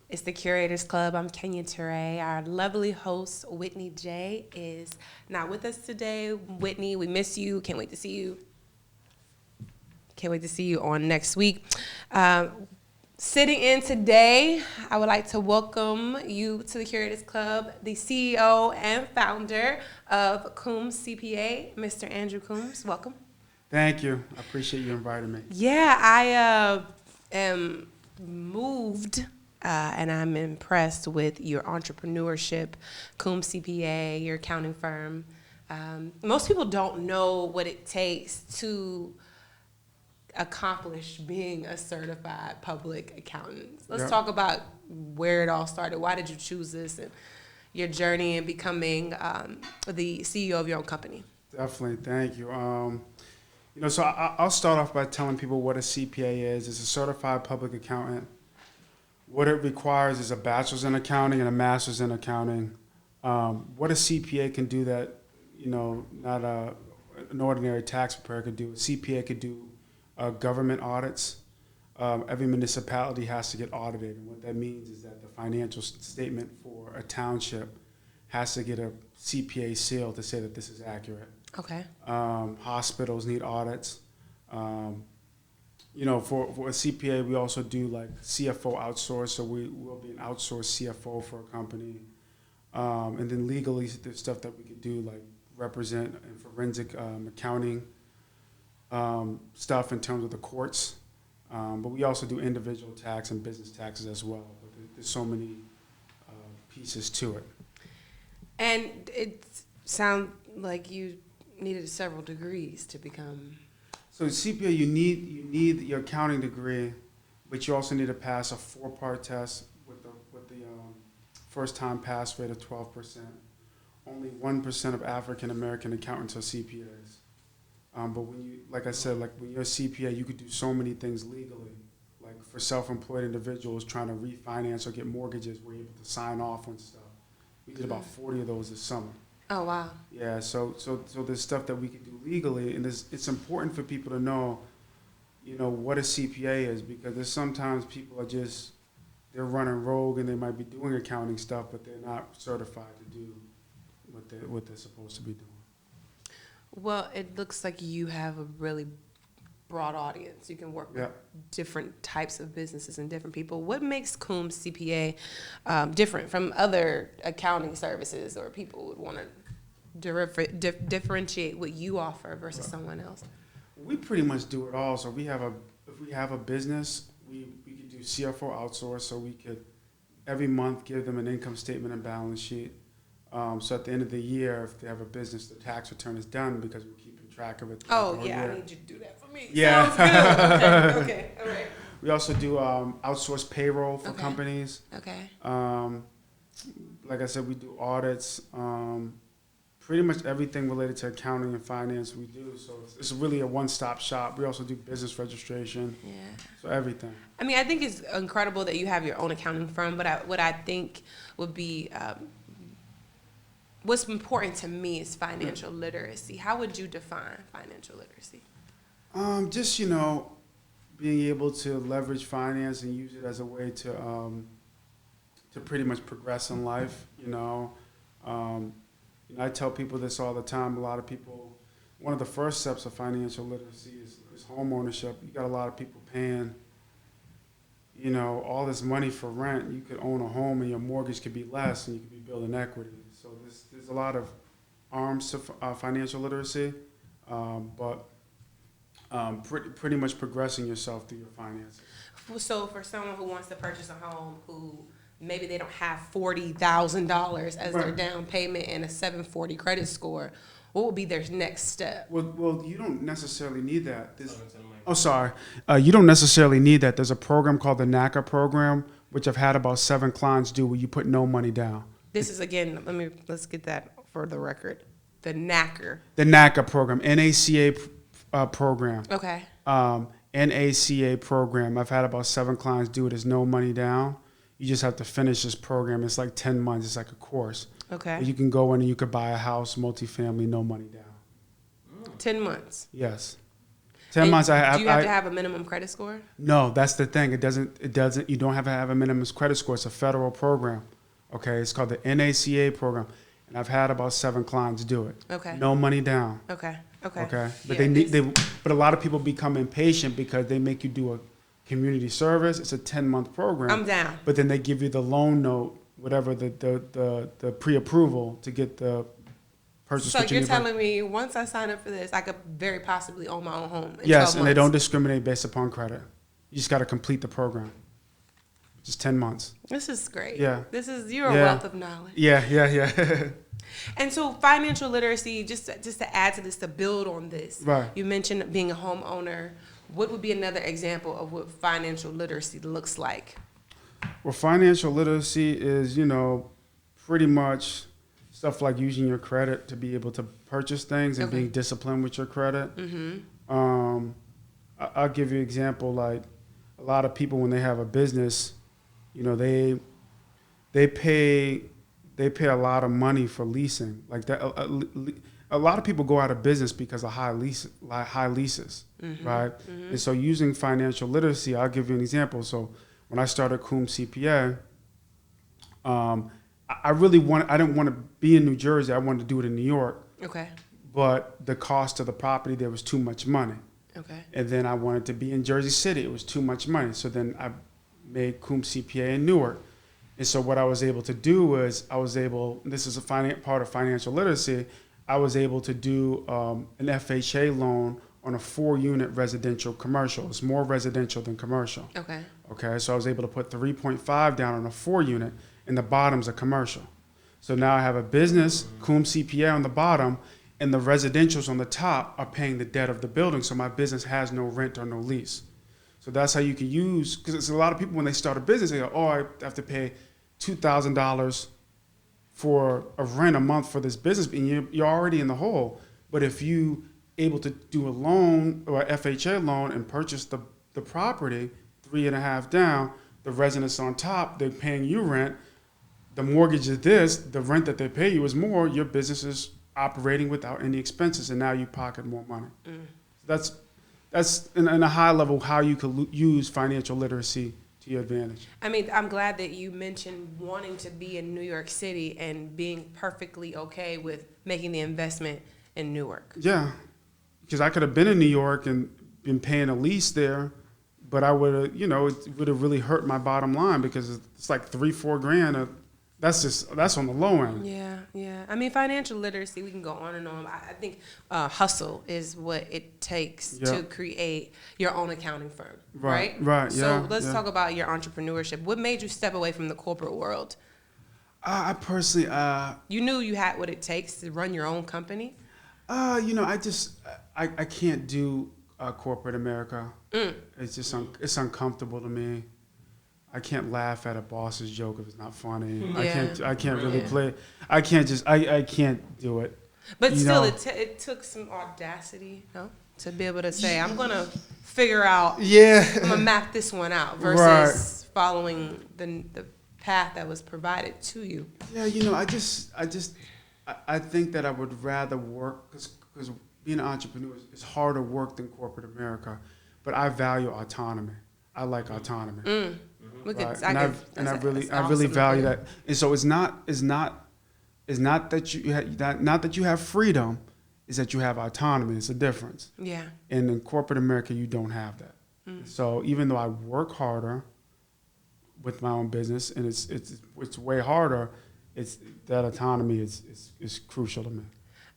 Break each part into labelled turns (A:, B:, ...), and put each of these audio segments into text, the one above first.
A: It's the Curators Club. I'm Kenya Ture. Our lovely host, Whitney J, is not with us today. Whitney, we miss you. Can't wait to see you. Can't wait to see you on next week. Sitting in today, I would like to welcome you to the Curators Club, the CEO and founder of Combs CPA, Mr. Andrew Combs. Welcome.
B: Thank you. I appreciate you inviting me.
A: Yeah, I am moved and I'm impressed with your entrepreneurship, Combs CPA, your accounting firm. Most people don't know what it takes to accomplish being a certified public accountant. Let's talk about where it all started. Why did you choose this and your journey in becoming the CEO of your own company?
B: Definitely. Thank you. So I'll start off by telling people what a CPA is. It's a certified public accountant. What it requires is a bachelor's in accounting and a master's in accounting. What a CPA can do that, not an ordinary tax preparer could do. A CPA could do government audits. Every municipality has to get audited. And what that means is that the financial statement for a township has to get a CPA seal to say that this is accurate.
A: Okay.
B: Hospitals need audits. For a CPA, we also do like CFO outsource, so we will be an outsourced CFO for a company. And then legally, there's stuff that we could do like represent and forensic accounting stuff in terms of the courts. But we also do individual tax and business taxes as well. But there's so many pieces to it.
A: And it sounds like you needed several degrees to become.
B: So CPA, you need your accounting degree, but you also need to pass a 4-part test with the first time pass rate of 12%. Only 1% of African American accountants are CPAs. But when you, like I said, like when you're a CPA, you could do so many things legally. Like for self-employed individuals trying to refinance or get mortgages, we're able to sign off on stuff. We did about 40 of those this summer.
A: Oh, wow.
B: Yeah, so there's stuff that we can do legally, and it's important for people to know, what a CPA is, because there's sometimes people they're running rogue and they might be doing accounting stuff, but they're not certified to do what they're supposed to be doing.
A: Well, it looks like you have a really broad audience. You can work with different types of businesses and different people. What makes Combs CPA different from other accounting services, or people would want to differentiate what you offer versus someone else?
B: We pretty much do it all. So if we have a business, we could do CFO outsource, so we could every month give them an income statement and balance sheet. So at the end of the year, if they have a business, the tax return is done because we're keeping track of it.
A: Oh, yeah, year. I need you to do that for me.
B: Yeah.
A: Sounds good. Okay, all right.
B: We also do outsourced payroll for companies.
A: Okay.
B: Like I said, we do audits. Pretty much everything related to accounting and finance we do. So it's really a one-stop shop. We also do business registration. Yeah. So everything.
A: I mean, I think it's incredible that you have your own accounting firm, but what I think would be what's important to me is financial literacy. How would you define financial literacy?
B: Just, being able to leverage finance and use it as a way to pretty much progress in life, I tell people this all the time. A lot of people, one of the first steps of financial literacy is home ownership. You got a lot of people paying, all this money for rent. You could own a home and your mortgage could be less and you could be building equity. So there's a lot of arms to financial literacy, but pretty much progressing yourself through your finances.
A: So for someone who wants to purchase a home who maybe they don't have $40,000 as their down payment and a 740 credit score, what would be their next step?
B: Well, you don't necessarily need that. You don't necessarily need that. There's a program called the NACA program, which I've had about 7 clients do, where you put no money down.
A: This is, again, let's get that for the record. The NACA.
B: The NACA program, NACA program.
A: Okay.
B: NACA program. I've had about 7 clients do it as no money down. You just have to finish this program. It's like 10 months. It's like a course.
A: Okay.
B: You can go in and you could buy a house, multifamily, no money down.
A: 10 months.
B: Yes. 10
A: And
B: months.
A: do you have to have a minimum credit score?
B: No, that's the thing. It doesn't, you don't have to have a minimum credit score. It's a federal program. Okay. It's called the NACA program. And I've had about 7 clients do it.
A: Okay.
B: No money down.
A: Okay. Okay.
B: Okay. But
A: Yeah,
B: but a lot of people become impatient because they make you do a community service. It's a 10-month program.
A: I'm down.
B: But then they give you the loan note, whatever the pre-approval to get the purchase.
A: So you're telling me once I sign up for this, I could very possibly own my own home in 12
B: Yes, and they
A: months?
B: don't discriminate based upon credit. You just got to complete the program. Just 10 months.
A: This is great.
B: Yeah.
A: You're a wealth of knowledge.
B: Yeah.
A: And so financial literacy, just to add to this, to build on this.
B: Right.
A: You mentioned being a homeowner. What would be another example of what financial literacy looks like?
B: Well, financial literacy is, pretty much stuff like using your credit to be able to purchase things and being disciplined with your credit.
A: Mm-hmm.
B: I'll give you an example. Like a lot of people, when they have a business, they pay a lot of money for leasing. Like that, a lot of people go out of business because of high leases, right? Mm-hmm. And so, using financial literacy, I'll give you an example. So, when I started Combs CPA, I didn't want to be in New Jersey. I wanted to do it in New York.
A: Okay.
B: But the cost of the property, there was too much money.
A: Okay. And
B: then I wanted to be in Jersey City. It was too much money. So then I made Combs CPA in Newark. And so what I was able to do was this is a part of financial literacy, I was able to do an FHA loan on a 4-unit residential commercial. It's more residential than commercial.
A: Okay.
B: Okay, so I was able to put 3.5 down on a 4-unit, and the bottom's a commercial. So now I have a business, Combs CPA on the bottom, and the residentials on the top are paying the debt of the building, so my business has no rent or no lease. So that's how you can use, because it's a lot of people when they start a business, they go, oh, I have to pay $2,000 for a rent a month for this business, and you're already in the hole. But if you able to do a loan or an FHA loan and purchase the property, 3.5 down, the residents on top, they're paying you rent, the mortgage is this, the rent that they pay you is more, your business is operating without any expenses, and now you pocket more money. That's in a high level how you could use financial literacy to your advantage.
A: I mean, I'm glad that you mentioned wanting to be in New York City and being perfectly okay with making the investment in Newark.
B: Yeah, because I could have been in New York and been paying a lease there, but I would have, it would have really hurt my bottom line because it's like $3-4 grand. That's on the low end.
A: Yeah. I mean, financial literacy, we can go on and on. I think hustle is what it takes to create your own accounting firm, right?
B: Right.
A: So let's talk about your entrepreneurship. What made you step away from the corporate world?
B: I personally,
A: you knew you had what it takes to run your own company.
B: I can't do corporate America. It's just it's uncomfortable to me. I can't laugh at a boss's joke if it's not funny.
A: Yeah.
B: I can't really play. I can't do it.
A: But still, it took some audacity, to be able to say, I'm gonna figure out.
B: Yeah.
A: I'm gonna map this one out versus following the path that was provided to you.
B: Yeah, I think that I would rather work because being an entrepreneur is harder work than corporate America, but I value autonomy. I like autonomy. Right. I really value that. And so it's not that you have freedom, is that you have autonomy. It's a difference.
A: Yeah.
B: And in corporate America, you don't have that. So even though I work harder with my own business, and it's way harder, it's that autonomy is crucial to me.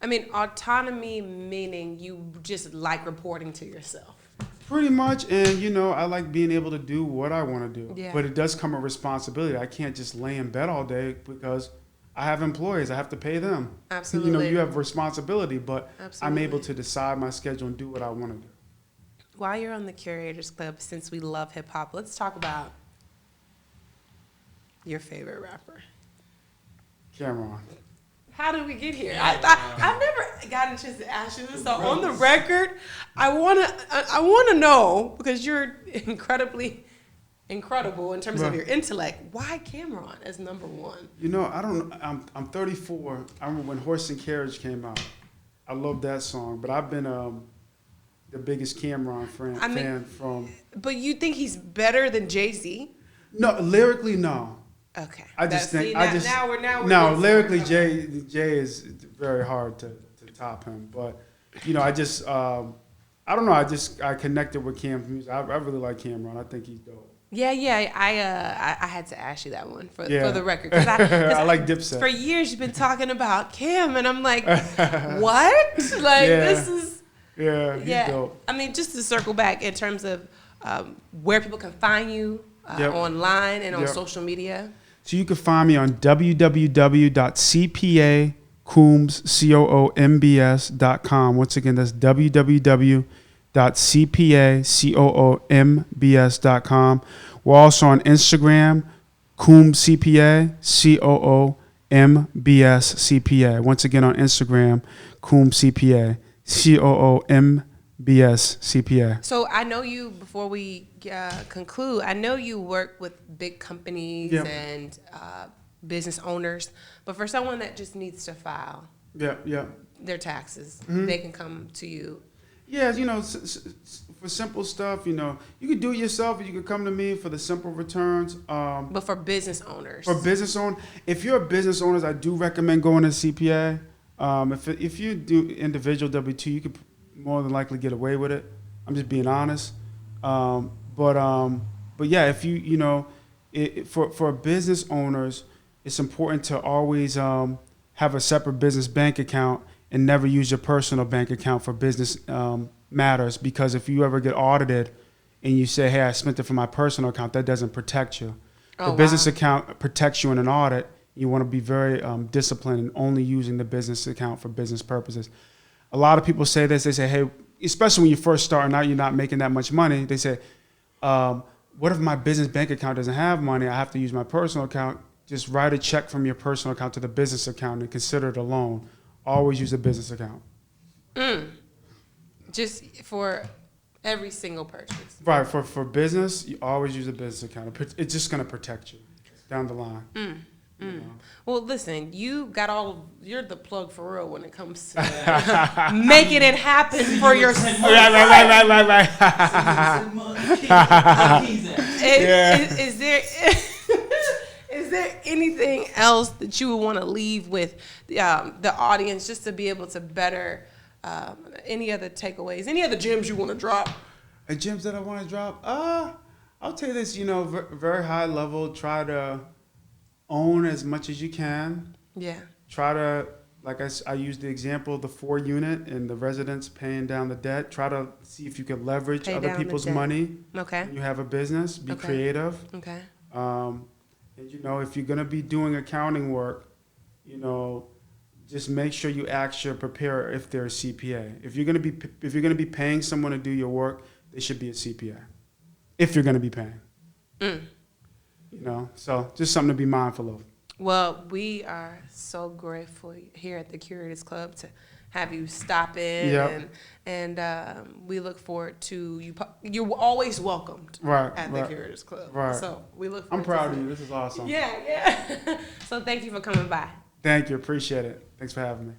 A: I mean, autonomy meaning you just like reporting to yourself.
B: Pretty much, and I like being able to do what I want to do.
A: Yeah.
B: But it does come with responsibility. I can't just lay in bed all day because I have employees. I have to pay them.
A: Absolutely.
B: You have responsibility, but
A: Absolutely.
B: I'm able to decide my schedule and do what I want to do.
A: While you're on the Curators Club, since we love hip hop, let's talk about your favorite rapper.
B: Cameron.
A: How did we get here? I've never gotten a chance to ask you this. So on the record, I wanna know, because you're incredibly incredible in terms of your intellect. Why Cameron as number one?
B: I don't. I'm 34. I remember when Horse and Carriage came out. I love that song, but I've been the biggest Cameron fan from.
A: But you think he's better than Jay-Z?
B: No, lyrically, no.
A: Okay.
B: I just think
A: now we're
B: no, lyrically, Jay is very hard to top him. But you know, I just I don't know. I connected with Cam's music. I really like Cameron. I think he's dope.
A: Yeah. I had to ask you that one for the record.
B: I like Dipset.
A: For years, you've been talking about Cam, and I'm like, what? Like, this is...
B: Yeah, he's dope.
A: I mean, just to circle back in terms of where people can find you online and on social media.
B: So you can find me on www.cpacombs.com. Once again, that's www.cpacombs.com. We're also on Instagram, Combs CPA, COOMBS CPA. Once again on Instagram, Combs CPA, COOMBS CPA.
A: So I know you, before we conclude, I know you work with big companies and business owners, but for someone that just needs to file their taxes, they can come to you.
B: Yeah, you know, for simple stuff, you know, you can do it yourself, or you can come to me for the simple returns.
A: But for business owners.
B: If you're a business owner, I do recommend going to CPA. If you do individual W-2, you could more than likely get away with it. I'm just being honest. But yeah, if you know, for business owners, it's important to always have a separate business bank account and never use your personal bank account for business matters, because if you ever get audited and you say, hey, I spent it for my personal account, that doesn't protect you. The business account protects you in an audit. You want to be very disciplined and only using the business account for business purposes. A lot of people say this. They say, hey, especially when you're first starting out, you're not making that much money. They say, what if my business bank account doesn't have money? I have to use my personal account. Just write a check from your personal account to the business account and consider it a loan. Always use a business account.
A: Just for every single purchase.
B: Right. For business, you always use a business account. It's just going to protect you down the line. You know?
A: Well, listen, you're the plug for real when it comes to making it happen for yourself.
B: Right.
A: Is there anything else that you would want to leave with the audience, just to be able to better any other takeaways, any other gems you want to drop?
B: Gems that I want to drop? I'll tell you this, you know, very high level. Try to own as much as you can.
A: Yeah.
B: Try to, like I used the example of the 4-unit and the residents paying down the debt. Try to see if you can leverage other people's money.
A: Okay.
B: When you have a business. Be creative.
A: Okay.
B: And you know, if you're gonna be doing accounting work, you know, just make sure you ask your preparer if they're a CPA. If you're gonna be paying someone to do your work, they should be a CPA. If you're gonna be paying. You know, so just something to be mindful of. Well,
A: we are so grateful here at the Curators Club to have you stop in, and we look forward to you. You're always welcomed at the Curators Club.
B: Right.
A: So we look forward.
B: I'm proud of you. This is awesome.
A: Yeah. So thank you for coming by.
B: Thank you. Appreciate it. Thanks for having me.